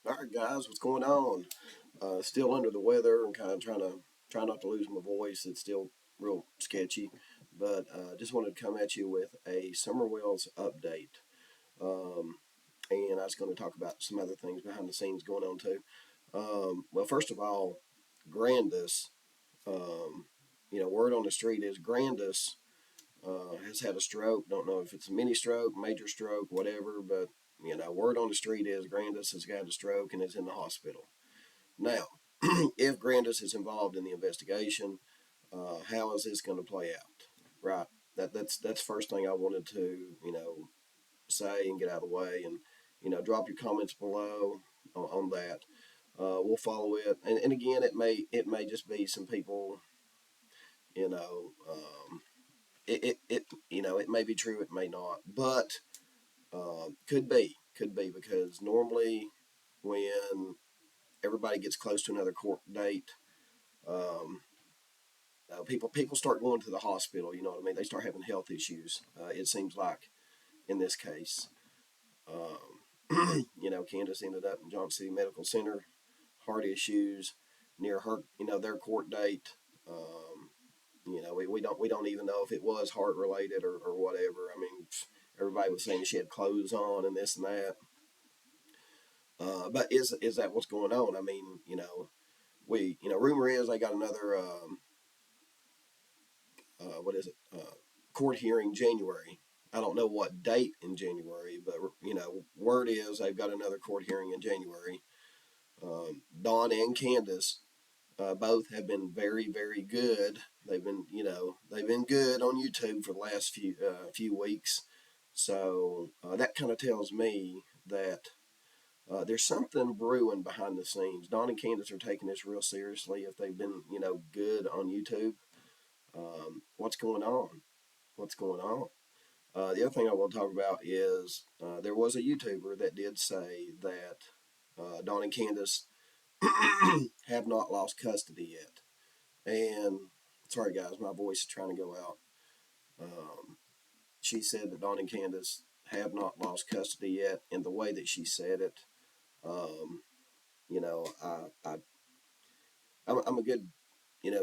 All right, guys, what's going on? Still under the weather and kind of try not to lose my voice. It's still real sketchy, but just wanted to come at you with a Summer Wells update. Um, and I was going to talk about some other things behind the scenes going on too. Well, first of all, Grandis. Um, word on the street is Grandis has had a stroke. Don't know if it's a mini stroke, major stroke, whatever, but word on the street is Grandis has got a stroke and is in the hospital. Now, if Grandis is involved in the investigation, how is this going to play out? Right. That's first thing I wanted to say and get out of the way, and drop your comments below on that. We'll follow it, and again, it may just be some people, you know, it may be true, it may not, but could be because normally when everybody gets close to another court date, um, people start going to the hospital. You know what I mean? They start having health issues. It seems like in this case, Candus ended up in Johnson City Medical Center, heart issues near her, their court date. We don't even know if it was heart related or whatever. I mean, everybody was saying she had clothes on and this and that. But is that what's going on? I mean, rumor is they got another what is it? Court hearing January. I don't know what date in January, but word is they've got another court hearing in January. Dawn and Candace both have been very, very good. They've been good on YouTube for the last few weeks. So that kind of tells me that there's something brewing behind the scenes. Dawn and Candace are taking this real seriously. If they've been, good on YouTube, what's going on? What's going on? The other thing I want to talk about is there was a YouTuber that did say that Dawn and Candace have not lost custody yet. And sorry, guys, my voice is trying to go out. She said that Dawn and Candace have not lost custody yet, and the way that she said it, um, you know, I'm a good,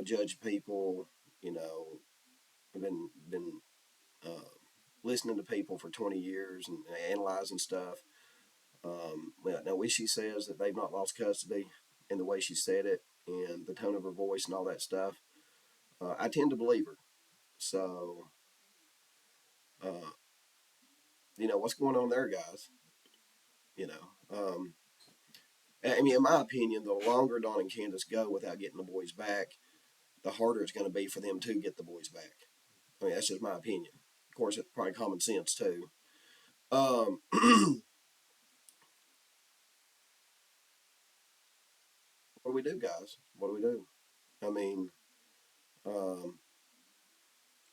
judge of people. I've been uh, listening to people for 20 years and analyzing stuff. Now, when she says that they've not lost custody, and the way she said it, and the tone of her voice, and all that stuff, I tend to believe her. So, uh, what's going on there, guys? You know, um, I mean, in my opinion, the longer Dawn and Candace go without getting the boys back, the harder it's going to be for them to get the boys back. I mean, that's just my opinion. Of course, it's probably common sense too. What do we do, guys? What do we do? I mean, um,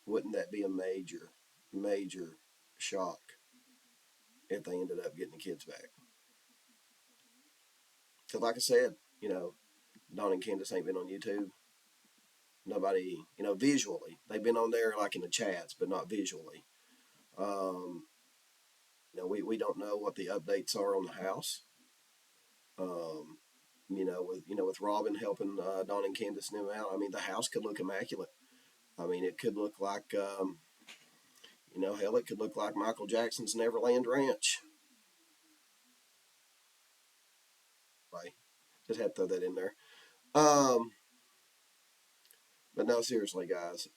wouldn't that be a major, major shock if they ended up getting the kids back? Because, like I said, Dawn and Candace ain't been on YouTube. Nobody, visually, they've been on there like in the chats, but not visually. Um, we don't know what the updates are on the house. Um, with Robin helping Dawn and Candace and them out. I mean, the house could look immaculate. I mean, it could look like, hell, it could look like Michael Jackson's Neverland Ranch. Right? Just had to throw that in there. Um, but no, seriously, guys.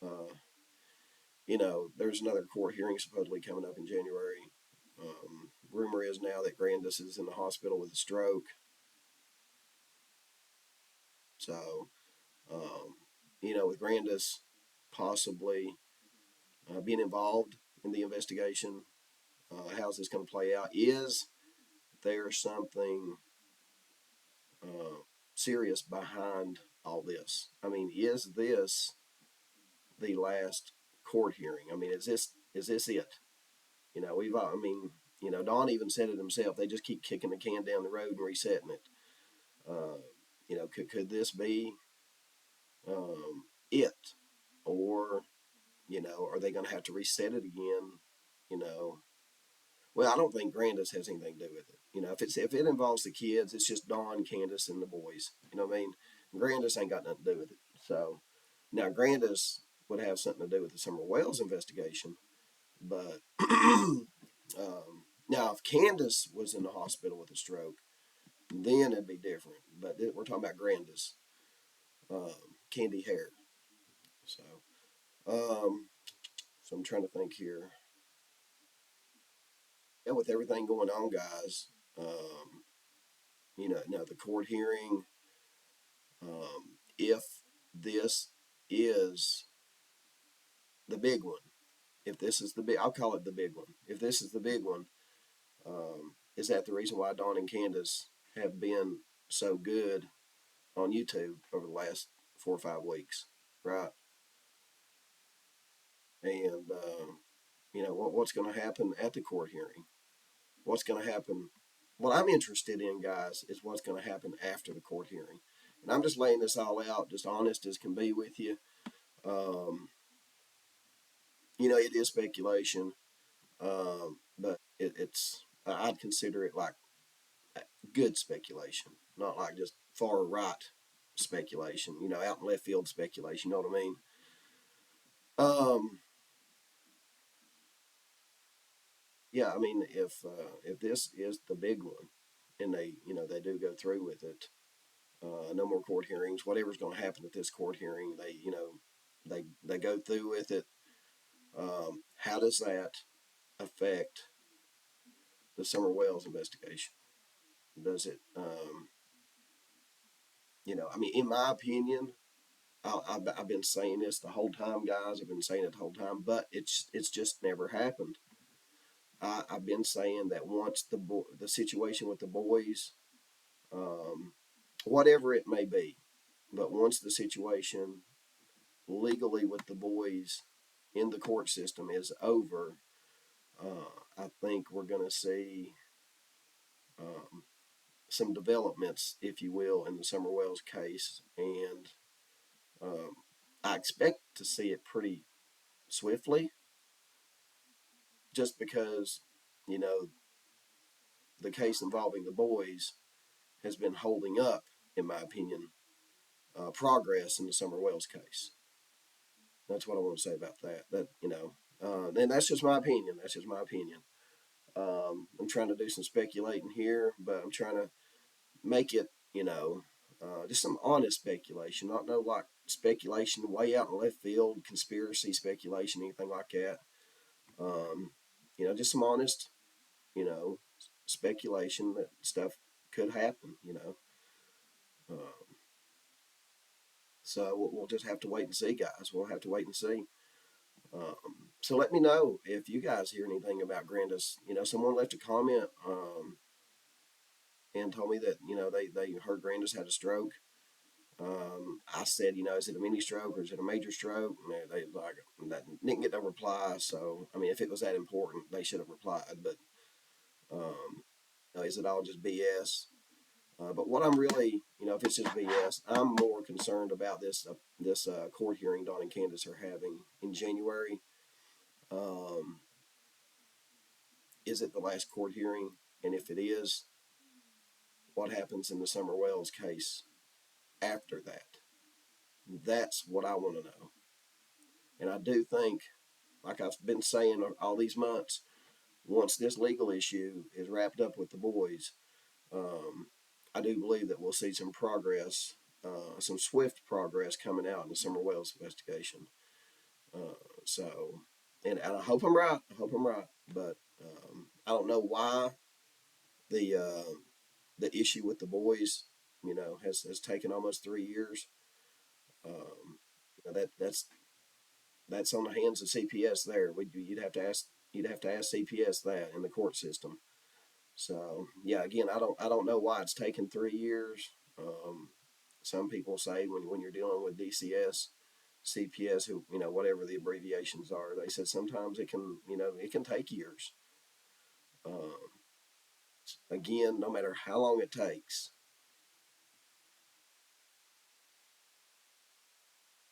There's another court hearing supposedly coming up in January. Rumor is now that Grandis is in the hospital with a stroke. So, um, with Grandis possibly being involved in the investigation, how's this going to play out? Is there something uh, serious behind all this? I mean, is this the last court hearing? I mean, is this it? I mean, Don even said it himself. They just keep kicking the can down the road and resetting it. Uh, could this be it, or are they going to have to reset it again? You know, well, I don't think Grandis has anything to do with it. if it involves the kids, it's just Dawn, Candace, and the boys. You know what I mean? Grandis ain't got nothing to do with it. So now Grandis would have something to do with the Summer Wells investigation, but now if Candace was in the hospital with a stroke, then it'd be different. But we're talking about Grandis, Candy Hair. So, um, so I'm trying to think here. Yeah, with everything going on, guys, now the court hearing, if this is the big one, if this is the big, I'll call it the big one. If this is the big one, is that the reason why Dawn and Candace have been so good on YouTube over the last 4 or 5 weeks, right? And what's going to happen at the court hearing? What's going to happen? What I'm interested in, guys, is what's going to happen after the court hearing. And I'm just laying this all out, just honest as can be with you. Um, it is speculation, but it's I'd consider it like good speculation, not like just far right speculation. Out in left field speculation. You know what I mean? Um, yeah, I mean if this is the big one, and they do go through with it, no more court hearings. Whatever's going to happen at this court hearing, they go through with it. How does that affect the Summer Wells investigation? Does it? I mean, in my opinion, I've been saying this the whole time, guys. I've been saying it the whole time, but it's just never happened. I've been saying that once the situation with the boys, um, whatever it may be, but once the situation legally with the boys in the court system is over, I think we're going to see um, some developments, if you will, in the Summer Wells case, and um, I expect to see it pretty swiftly, just because you know the case involving the boys has been holding up, in my opinion, progress in the Summer Wells case. That's what I want to say about that. And that's just my opinion. That's just my opinion. I'm trying to do some speculating here, but I'm trying to make it, just some honest speculation, not no like speculation way out in left field, conspiracy speculation, anything like that. Um, just some honest, you know, speculation that stuff could happen. Uh, so we'll just have to wait and see, guys. We'll have to wait and see. So let me know if you guys hear anything about Grandis. Someone left a comment and told me that they heard Grandis had a stroke. I said, is it a mini stroke or is it a major stroke? And they like that didn't get no reply. So I mean, if it was that important, they should have replied. But is it all just BS? But what I'm really, if it's just BS, I'm more concerned about this court hearing Dawn and Candace are having in January. Um, is it the last court hearing? And if it is, what happens in the Summer Wells case after that? That's what I want to know. And I do think, like I've been saying all these months, once this legal issue is wrapped up with the boys, um, I do believe that we'll see some progress, some swift progress coming out in the Summer Wells investigation. So, and I hope I'm right. I hope I'm right. But I don't know why the uh, the issue with the boys, has taken almost 3 years. That's on the hands of CPS. There, you'd have to ask CPS that in the court system. So yeah, again, I don't know why it's taken 3 years. Some people say when you're dealing with DCS, CPS, who whatever the abbreviations are, they said sometimes it can take years. Um, Again, no matter how long it takes,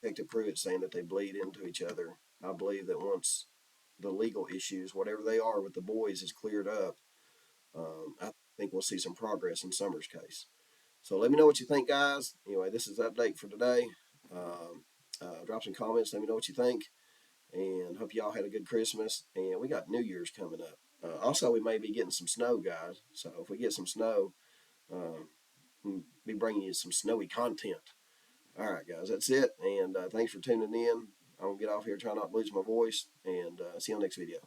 Detective Pruitt saying that they bleed into each other. I believe that once the legal issues, whatever they are with the boys, is cleared up, think we'll see some progress in Summer's case. So let me know what you think, guys. Anyway, this is the update for today. Drop some comments. Let me know what you think. And hope y'all had a good Christmas. And we got New Year's coming up. Also, we may be getting some snow, guys. So if we get some snow, we'll be bringing you some snowy content. All right, guys, that's it. And thanks for tuning in. I'm going to get off here, try not to lose my voice, and see you on the next video.